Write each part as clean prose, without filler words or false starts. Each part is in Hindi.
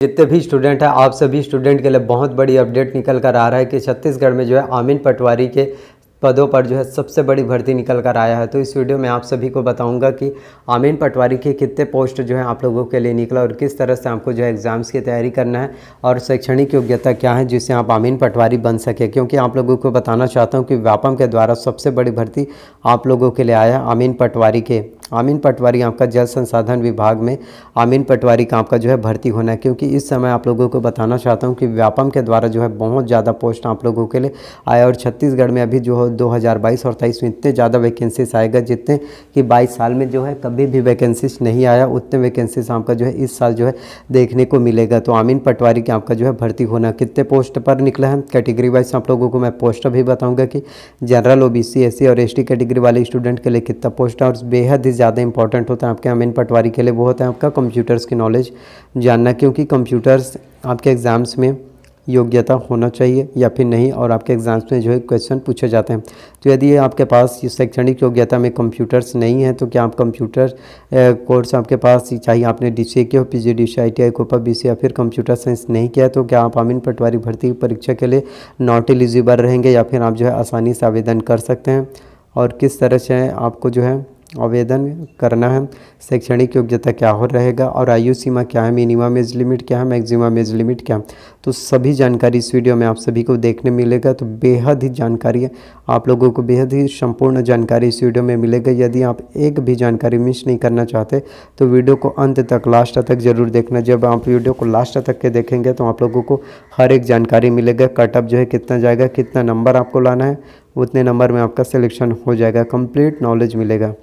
जितने भी स्टूडेंट हैं आप सभी स्टूडेंट के लिए बहुत बड़ी अपडेट निकल कर आ रहा है कि छत्तीसगढ़ में जो है आमीन पटवारी के पदों पर जो है सबसे बड़ी भर्ती निकल कर आया है। तो इस वीडियो में आप सभी को बताऊंगा कि आमीन पटवारी के कितने पोस्ट जो है आप लोगों के लिए निकला और किस तरह से आपको जो है एग्ज़ाम्स की तैयारी करना है और शैक्षणिक योग्यता क्या है जिससे आप आमीन पटवारी बन सके। क्योंकि आप लोगों को बताना चाहता हूँ कि व्यापम के द्वारा सबसे बड़ी भर्ती आप लोगों के लिए आया आमीन पटवारी के। आमीन पटवारी आपका जल संसाधन विभाग में आमीन पटवारी का आपका जो है भर्ती होना है। क्योंकि इस समय आप लोगों को बताना चाहता हूं कि व्यापम के द्वारा जो है बहुत ज़्यादा पोस्ट आप लोगों के लिए आया और छत्तीसगढ़ में अभी जो है 2022 और 23 में इतने ज़्यादा वैकेंसीज आएगा जितने कि 22 साल में जो है कभी भी वैकेंसीज नहीं आया, उतने वैकेंसीज आपका जो है इस साल जो है देखने को मिलेगा। तो आमीन पटवारी के आपका जो है भर्ती होना कितने पोस्ट पर निकला है कैटेगरी वाइज आप लोगों को मैं पोस्ट भी बताऊँगा कि जनरल OBC SC और ST कैटेगरी वाले स्टूडेंट के लिए कितना पोस्ट है। और बेहद ही ज़्यादा इंपॉर्टेंट होता है आपके आमीन पटवारी के लिए वो होता है आपका कंप्यूटर्स की नॉलेज जानना। क्योंकि कंप्यूटर्स आपके एग्ज़ाम्स में योग्यता होना चाहिए या फिर नहीं, और आपके एग्ज़ाम्स में जो है क्वेश्चन पूछे जाते हैं। तो यदि आपके पास शैक्षणिक योग्यता में कंप्यूटर्स नहीं है तो क्या आप कंप्यूटर कोर्स आपके पास चाहिए, आपने DCA किया हो, PG DCA ITI COPA BCA या फिर कंप्यूटर साइंस नहीं किया तो क्या आप आमीन पटवारी भर्ती परीक्षा के लिए नॉट एलिजिबल रहेंगे या फिर आप जो है आसानी से आवेदन कर सकते हैं। और किस तरह से आपको जो है आवेदन करना है, शैक्षणिक योग्यता क्या हो रहेगा और आयु सीमा क्या है, मिनिमम एज लिमिट क्या है, मैक्सिमम एज लिमिट क्या है, तो सभी जानकारी इस वीडियो में आप सभी को देखने मिलेगा। तो बेहद ही जानकारी है आप लोगों को, बेहद ही संपूर्ण जानकारी इस वीडियो में मिलेगा। यदि आप एक भी जानकारी मिस नहीं करना चाहते तो वीडियो को अंत तक लास्ट तक जरूर देखना। जब आप वीडियो को लास्ट तक के देखेंगे तो आप लोगों को हर एक जानकारी मिलेगा। कटअप जो है कितना जाएगा, कितना नंबर आपको लाना है, उतने नंबर में आपका सिलेक्शन हो जाएगा, कंप्लीट नॉलेज मिलेगा।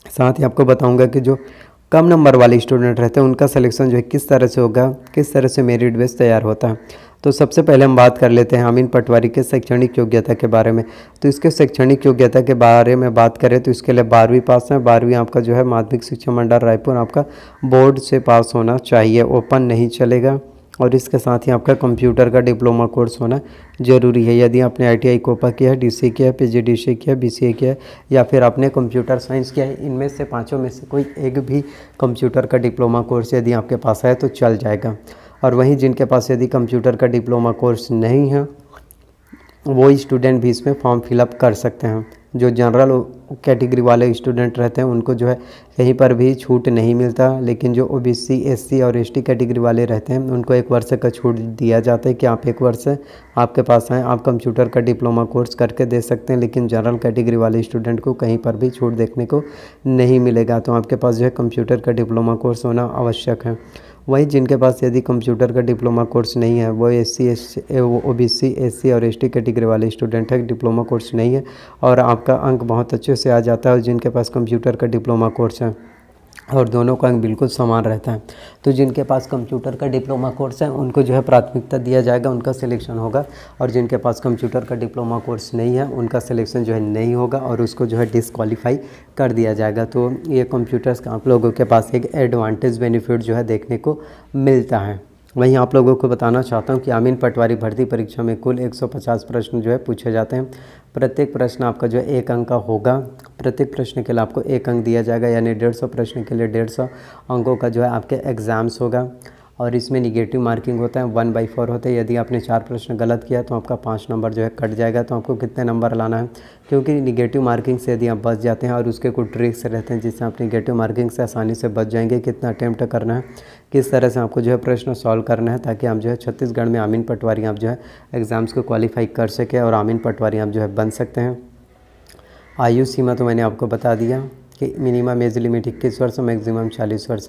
साथ ही आपको बताऊंगा कि जो कम नंबर वाले स्टूडेंट रहते हैं उनका सिलेक्शन जो है किस तरह से होगा, किस तरह से मेरिट बेस तैयार होता है। तो सबसे पहले हम बात कर लेते हैं आमीन पटवारी के शैक्षणिक योग्यता के बारे में। तो इसके शैक्षणिक योग्यता के बारे में बात करें तो इसके लिए 12वीं पास है। 12वीं आपका जो है माध्यमिक शिक्षा मंडल रायपुर आपका बोर्ड से पास होना चाहिए, ओपन नहीं चलेगा। और इसके साथ ही आपका कंप्यूटर का डिप्लोमा कोर्स होना ज़रूरी है। यदि आपने ITI कोपा किया है, DCA किया है, PG DCA किया है, BCA किया है या फिर आपने कंप्यूटर साइंस किया है, इनमें से पाँचों में से कोई एक भी कंप्यूटर का डिप्लोमा कोर्स यदि आपके पास है तो चल जाएगा। और वहीं जिनके पास यदि कंप्यूटर का डिप्लोमा कोर्स नहीं है वो स्टूडेंट भी इसमें फॉर्म फिलअप कर सकते हैं। जो जनरल कैटेगरी वाले स्टूडेंट रहते हैं उनको जो है कहीं पर भी छूट नहीं मिलता, लेकिन जो OBC SC और ST कैटेगरी वाले रहते हैं उनको 1 वर्ष का छूट दिया जाता है कि आप 1 वर्ष आपके पास आए, आप कंप्यूटर का डिप्लोमा कोर्स करके दे सकते हैं। लेकिन जनरल कैटेगरी वाले स्टूडेंट को कहीं पर भी छूट देखने को नहीं मिलेगा। तो आपके पास जो है कंप्यूटर का डिप्लोमा कोर्स होना आवश्यक है। वहीं जिनके पास यदि कंप्यूटर का डिप्लोमा कोर्स नहीं है वो OBC SC और ST कैटेगरी वाले स्टूडेंट है, डिप्लोमा कोर्स नहीं है और आपका अंक बहुत अच्छे से आ जाता है। और जिनके पास कंप्यूटर का डिप्लोमा कोर्स है और दोनों का अंक बिल्कुल समान रहता है तो जिनके पास कंप्यूटर का डिप्लोमा कोर्स है उनको जो है प्राथमिकता दिया जाएगा, उनका सिलेक्शन होगा। और जिनके पास कंप्यूटर का डिप्लोमा कोर्स नहीं है उनका सिलेक्शन जो है नहीं होगा और उसको जो है डिस्क्वालीफाई कर दिया जाएगा। तो ये कंप्यूटर्स का आप लोगों के पास एक एडवांटेज बेनिफिट जो है देखने को मिलता है। वहीं आप लोगों को बताना चाहता हूं कि आमीन पटवारी भर्ती परीक्षा में कुल 150 प्रश्न जो है पूछे जाते हैं। प्रत्येक प्रश्न आपका जो है 1 अंक का होगा। प्रत्येक प्रश्न के लिए आपको 1 अंक दिया जाएगा, यानी 150 प्रश्न के लिए 150 अंकों का जो है आपके एग्ज़ाम्स होगा। और इसमें निगेटिव मार्किंग होता है, 1/4 होता है। यदि आपने 4 प्रश्न गलत किया तो आपका 5 नंबर जो है कट जाएगा। तो आपको कितने नंबर लाना है, क्योंकि निगेटिव मार्किंग से यदि आप बच जाते हैं और उसके कुछ ट्रिक्स रहते हैं जिससे आप निगेटिव मार्किंग से आसानी से बच जाएंगे। कितना अटैम्प्ट करना है, किस तरह से आपको जो है प्रश्न सॉल्व करना है ताकि आप जो है छत्तीसगढ़ में आमीन पटवारी आप जो है एग्ज़ाम्स को क्वालिफाई कर सके और आमीन पटवारी आप जो है बन सकते हैं। आयु सीमा तो मैंने आपको बता दिया कि मिनिमम एज लिमिट 21 वर्ष, मैक्सिमम 40 वर्ष।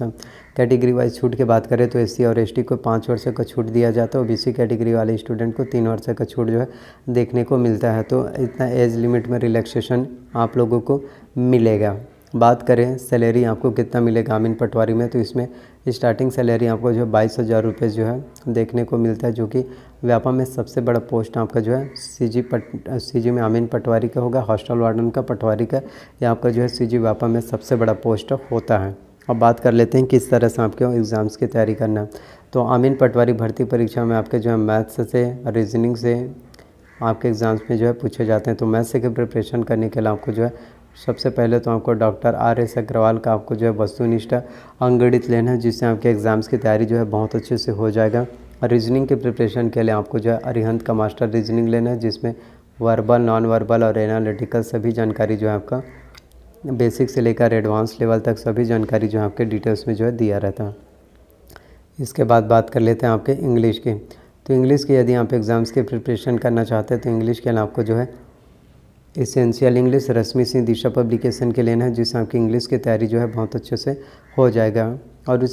कैटेगरी वाइज छूट की बात करें तो SC और ST को 5 वर्ष का छूट दिया जाता है। OBC कैटेगरी वाले स्टूडेंट को 3 वर्ष का छूट जो है देखने को मिलता है। तो इतना एज लिमिट में रिलैक्सेशन आप लोगों को मिलेगा। बात करें सैलरी आपको कितना मिलेगा आमीन पटवारी में, तो इसमें स्टार्टिंग सैलरी आपको जो है 22,000 रुपये जो है देखने को मिलता है, जो कि व्यापम में सबसे बड़ा पोस्ट आपका जो है CG में आमीन पटवारी का होगा, हॉस्टल वार्डन का, पटवारी का, या आपका जो है CG व्यापम में सबसे बड़ा पोस्ट होता है। अब बात कर लेते हैं किस तरह से आपके एग्ज़ाम्स की तैयारी करना है। तो आमीन पटवारी भर्ती परीक्षा में आपके जो है मैथ्स से, रीजनिंग से आपके एग्ज़ाम्स में जो है पूछे जाते हैं। तो मैथ्स के प्रिपरेशन करने के लिए आपको जो है सबसे पहले तो आपको डॉक्टर RS अग्रवाल का आपको जो है वस्तुनिष्ठ अंकगणित लेना है, जिससे आपके एग्ज़ाम्स की तैयारी जो है बहुत अच्छे से हो जाएगा। रीजनिंग के प्रिपरेशन के लिए आपको जो है अरिहंत का मास्टर रीजनिंग लेना है, जिसमें वर्बल, नॉन वर्बल और एनालिटिकल सभी जानकारी जो है आपका बेसिक से लेकर एडवांस लेवल तक सभी जानकारी जो है आपके डिटेल्स में जो है दिया रहता है। इसके बाद बात कर लेते हैं आपके इंग्लिश की। तो इंग्लिश की यदि आप एग्ज़ाम्स की प्रिपरेशन करना चाहते हैं तो इंग्लिश के लिए आपको जो है एसेंशियल इंग्लिश रश्मि सिंह दिशा पब्लिकेशन के लेना है, जिससे आपकी इंग्लिश की तैयारी जो है बहुत अच्छे से हो जाएगा। और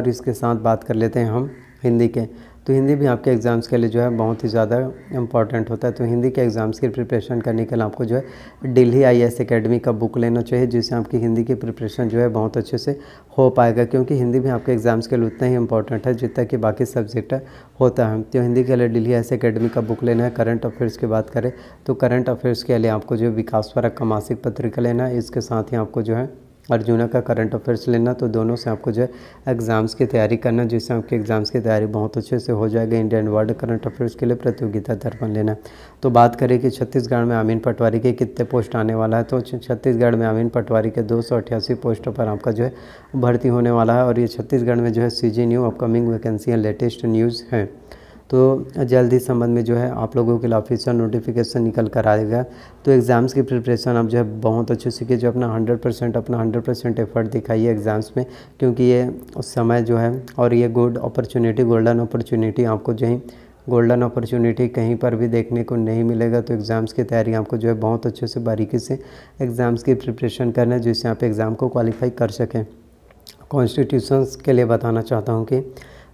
इसके साथ बात कर लेते हैं हम हिंदी के। तो हिंदी भी आपके एग्ज़ाम्स के लिए जो है बहुत ही ज़्यादा इम्पॉर्टेंट होता है। तो हिंदी के एग्ज़ाम्स की प्रिपरेशन करने के लिए आपको जो है दिल्ली IAS एकेडमी का बुक लेना चाहिए, जिससे आपकी हिंदी की प्रिपरेशन जो है बहुत अच्छे से हो पाएगा, क्योंकि हिंदी भी आपके एग्ज़ाम्स के लिए उतना ही इम्पॉर्टेंट है जितना कि बाकी सब्जेक्ट होता है। तो हिंदी के लिए दिल्ली IAS एकेडमी का बुक लेना है। करंट अफेयर्स की बात करें तो करंट अफेयर्स के लिए आपको जो विकास परक का मासिक पत्रिका लेना है, इसके साथ ही आपको जो है अर्जुना का करंट अफेयर्स लेना। तो दोनों से आपको जो है एग्ज़ाम्स की तैयारी करना, जिससे आपके एग्ज़ाम्स की तैयारी बहुत अच्छे से हो जाएगा। इंडियन वर्ल्ड करंट अफेयर्स के लिए प्रतियोगिता दर्पण लेना। तो बात करें कि छत्तीसगढ़ में अमीन पटवारी के कितने पोस्ट आने वाला है, तो छत्तीसगढ़ में अमीन पटवारी के 288 पोस्टों पर आपका जो है भर्ती होने वाला है। और ये छत्तीसगढ़ में जो है CG न्यू अपकमिंग वैकेंसी है, लेटेस्ट न्यूज़ है। तो जल्द ही संबंध में जो है आप लोगों के लिए ऑफिशियल नोटिफिकेशन निकल कर आएगा। तो एग्ज़ाम्स की प्रिपरेशन आप जो है बहुत अच्छे से कीजिए, अपना 100% एफर्ट दिखाइए एग्ज़ाम्स में, क्योंकि ये उस समय जो है और ये गोल्डन अपॉर्चुनिटी आपको जो है गोल्डन अपॉर्चुनिटी कहीं पर भी देखने को नहीं मिलेगा। तो एग्ज़ाम्स की तैयारी आपको जो है बहुत अच्छे से बारीकी से एग्ज़ाम्स की प्रिपरेशन करना है, जिससे आप एग्ज़ाम को क्वालिफाई कर सकें। कॉन्स्टिट्यूशंस के लिए बताना चाहता हूँ कि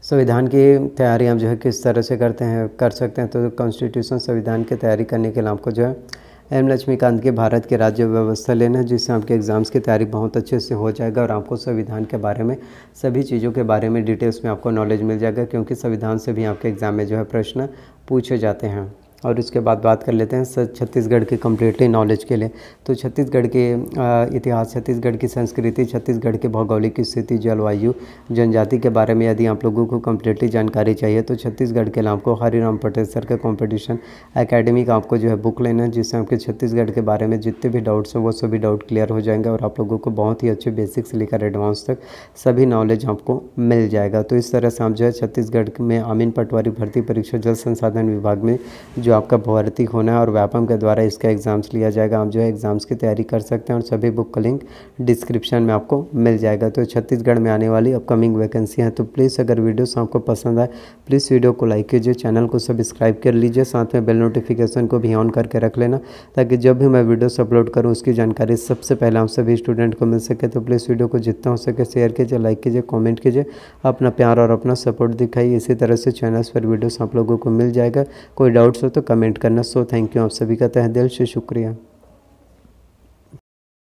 संविधान की तैयारी हम जो है किस तरह से कर सकते हैं। तो कॉन्स्टिट्यूशन संविधान की तैयारी करने के लिए आपको जो है M लक्ष्मीकांत के भारत के राज्य व्यवस्था लेना है, जिससे आपके एग्ज़ाम्स की तैयारी बहुत अच्छे से हो जाएगा और आपको संविधान के बारे में सभी चीज़ों के बारे में डिटेल्स में आपको नॉलेज मिल जाएगा, क्योंकि संविधान से भी आपके एग्ज़ाम में जो है प्रश्न पूछे जाते हैं। और इसके बाद बात कर लेते हैं छत्तीसगढ़ की कम्प्लीटली नॉलेज के लिए। तो छत्तीसगढ़ के इतिहास, छत्तीसगढ़ की संस्कृति, छत्तीसगढ़ की भौगोलिक स्थिति, जलवायु, जनजाति के बारे में यदि आप लोगों को कम्प्लीटली जानकारी चाहिए तो छत्तीसगढ़ के लिए आपको हरिराम पटेल सर के कॉम्पिटिशन एकेडमी का आपको जो है बुक लेना है, जिससे आपके छत्तीसगढ़ के बारे में जितने भी डाउट्स हैं वो सभी डाउट क्लियर हो जाएंगे और आप लोगों को बहुत ही अच्छे बेसिक से लेकर एडवांस तक सभी नॉलेज आपको मिल जाएगा। तो इस तरह से आप जो है छत्तीसगढ़ में अमीन पटवारी भर्ती परीक्षा जल संसाधन विभाग में जो आपका भर्ती होना है और व्यापम के द्वारा इसका एग्ज़ाम्स लिया जाएगा। आप जो है एग्ज़ाम्स की तैयारी कर सकते हैं और सभी बुक का लिंक डिस्क्रिप्शन में आपको मिल जाएगा। तो छत्तीसगढ़ में आने वाली अपकमिंग वैकेंसी है। तो प्लीज़ अगर वीडियोस आपको पसंद आए प्लीज़ वीडियो को लाइक कीजिए, चैनल को सब्सक्राइब कर लीजिए, साथ में बेल नोटिफिकेशन को भी ऑन करके रख लेना, ताकि जब भी मैं वीडियोस अपलोड करूँ उसकी जानकारी सबसे पहले आप सभी स्टूडेंट को मिल सके। तो प्लीज़ वीडियो को जितना हो सके शेयर कीजिए, लाइक कीजिए, कॉमेंट कीजिए, अपना प्यार और अपना सपोर्ट दिखाइए। इसी तरह से चैनल्स पर वीडियोस आप लोगों को मिल जाएगा। कोई डाउट्स हो तो कमेंट करना। सो थैंक यू, आप सभी का तहे दिल से शुक्रिया।